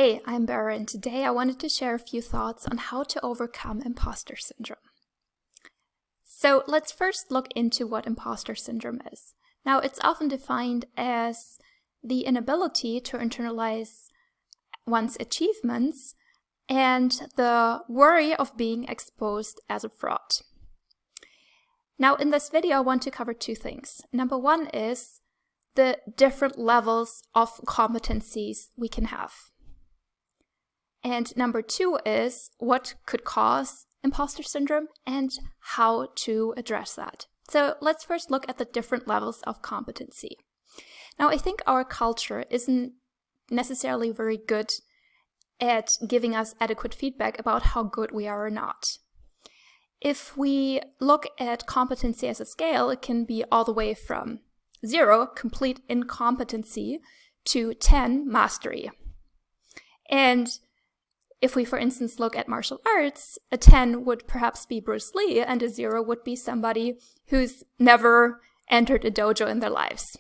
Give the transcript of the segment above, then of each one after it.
Hey, I'm Bara, and today I wanted to share a few thoughts on how to overcome imposter syndrome. So let's first look into what imposter syndrome is. Now, it's often defined as the inability to internalize one's achievements and the worry of being exposed as a fraud. Now, in this video, I want to cover two things. Number one is the different levels of competencies we can have. And number two is what could cause imposter syndrome and how to address that. So let's first look at the different levels of competency. Now, I think our culture isn't necessarily very good at giving us adequate feedback about how good we are or not. If we look at competency as a scale, it can be all the way from 0, complete incompetency, to 10, mastery. And if we, for instance, look at martial arts, a 10 would perhaps be Bruce Lee, and a 0 would be somebody who's never entered a dojo in their lives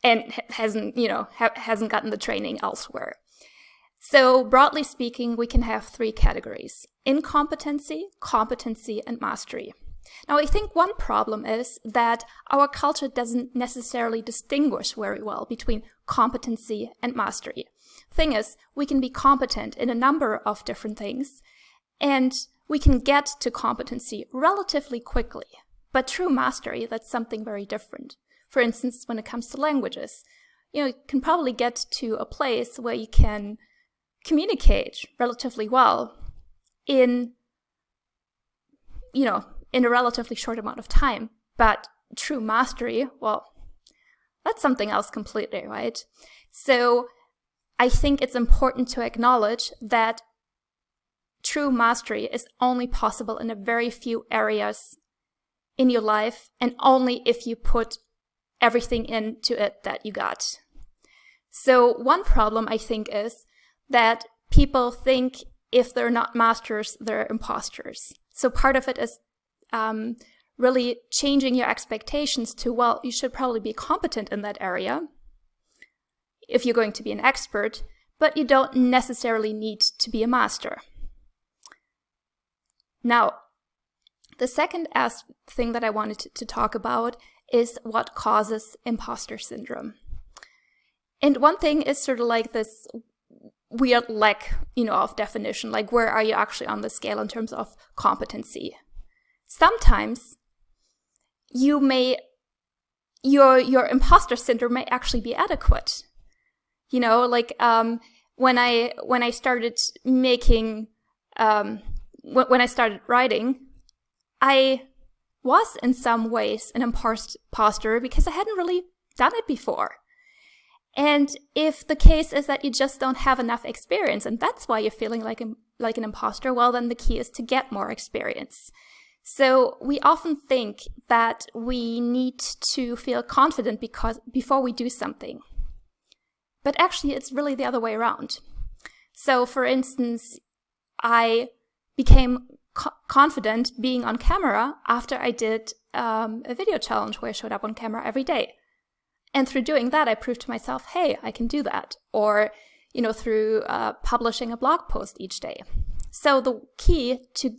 and hasn't gotten the training elsewhere. So broadly speaking, we can have three categories: incompetency, competency, and mastery. Now, I think one problem is that our culture doesn't necessarily distinguish very well between competency and mastery. Thing is, we can be competent in a number of different things, and we can get to competency relatively quickly. But true mastery, that's something very different. For instance, when it comes to languages, you can probably get to a place where you can communicate relatively well in a relatively short amount of time. But true mastery, well, that's something else completely, right? So I think it's important to acknowledge that true mastery is only possible in a very few areas in your life, and only if you put everything into it that you got. So one problem, I think, is that people think if they're not masters, they're imposters. So part of it is really changing your expectations to, well, you should probably be competent in that area if you're going to be an expert, but you don't necessarily need to be a master. Now, the second thing that I wanted to talk about is what causes imposter syndrome. And one thing is sort of like this weird lack, of definition, like where are you actually on the scale in terms of competency? Sometimes your imposter syndrome may actually be adequate. When I started when I started writing, I was in some ways an imposter because I hadn't really done it before. And if the case is that you just don't have enough experience, and that's why you're feeling like an imposter, well, then the key is to get more experience. So we often think that we need to feel confident before we do something. But actually, it's really the other way around. So, for instance, I became confident being on camera after I did a video challenge where I showed up on camera every day. And through doing that, I proved to myself, hey, I can do that. Or, through publishing a blog post each day. So the key to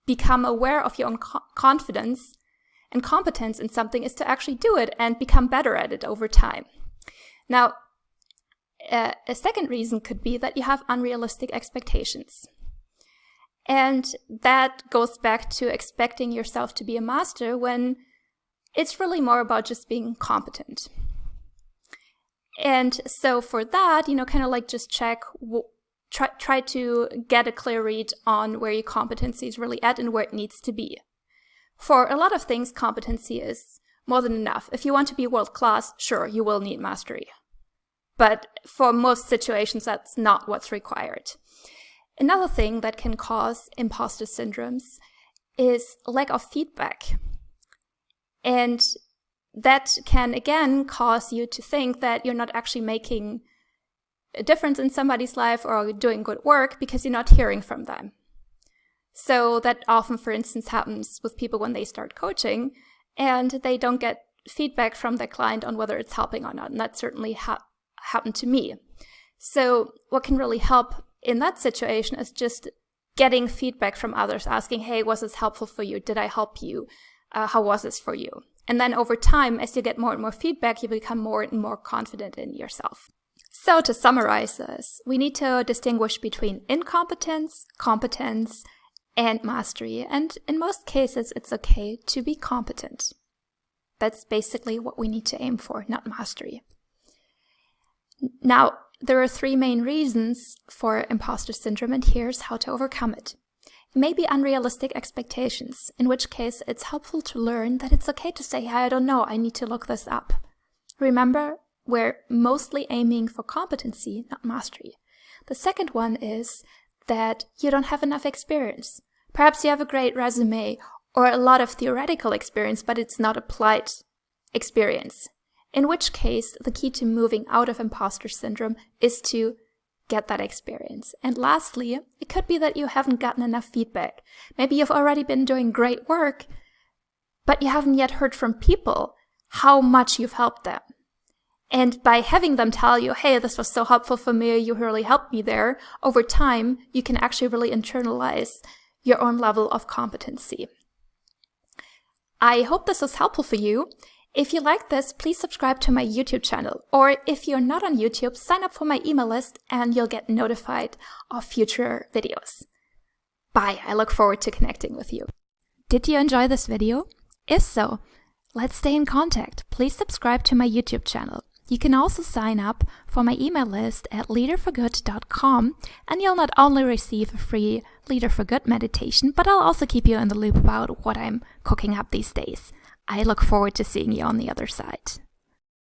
become aware of your own confidence and competence in something is to actually do it and become better at it over time. Now, a second reason could be that you have unrealistic expectations. And that goes back to expecting yourself to be a master when it's really more about just being competent. And so for that, kind of like just try to get a clear read on where your competency is really at and where it needs to be. For a lot of things, competency is more than enough. If you want to be world class, sure, you will need mastery. But for most situations, that's not what's required. Another thing that can cause imposter syndromes is lack of feedback. And that can, again, cause you to think that you're not actually making a difference in somebody's life or doing good work because you're not hearing from them. So that often, for instance, happens with people when they start coaching and they don't get feedback from their client on whether it's helping or not. And that certainly happened to me. So what can really help in that situation is just getting feedback from others, asking, hey, was this helpful for you? Did I help you? How was this for you? And then over time, as you get more and more feedback, you become more and more confident in yourself. So to summarize this, we need to distinguish between incompetence, competence, and mastery. And in most cases, it's okay to be competent. That's basically what we need to aim for, not mastery. Now, there are 3 main reasons for imposter syndrome, and here's how to overcome it. It may be unrealistic expectations, in which case it's helpful to learn that it's okay to say, hey, I don't know, I need to look this up. Remember, we're mostly aiming for competency, not mastery. The second one is that you don't have enough experience. Perhaps you have a great resume or a lot of theoretical experience, but it's not applied experience. In which case, the key to moving out of imposter syndrome is to get that experience. And lastly, it could be that you haven't gotten enough feedback. Maybe you've already been doing great work, but you haven't yet heard from people how much you've helped them. And by having them tell you, hey, this was so helpful for me, you really helped me there, over time, you can actually really internalize your own level of competency. I hope this was helpful for you. If you like this, please subscribe to my YouTube channel. Or if you're not on YouTube, sign up for my email list and you'll get notified of future videos. Bye, I look forward to connecting with you. Did you enjoy this video? If so, let's stay in contact. Please subscribe to my YouTube channel. You can also sign up for my email list at leaderforgood.com, and you'll not only receive a free Leader for Good meditation, but I'll also keep you in the loop about what I'm cooking up these days. I look forward to seeing you on the other side.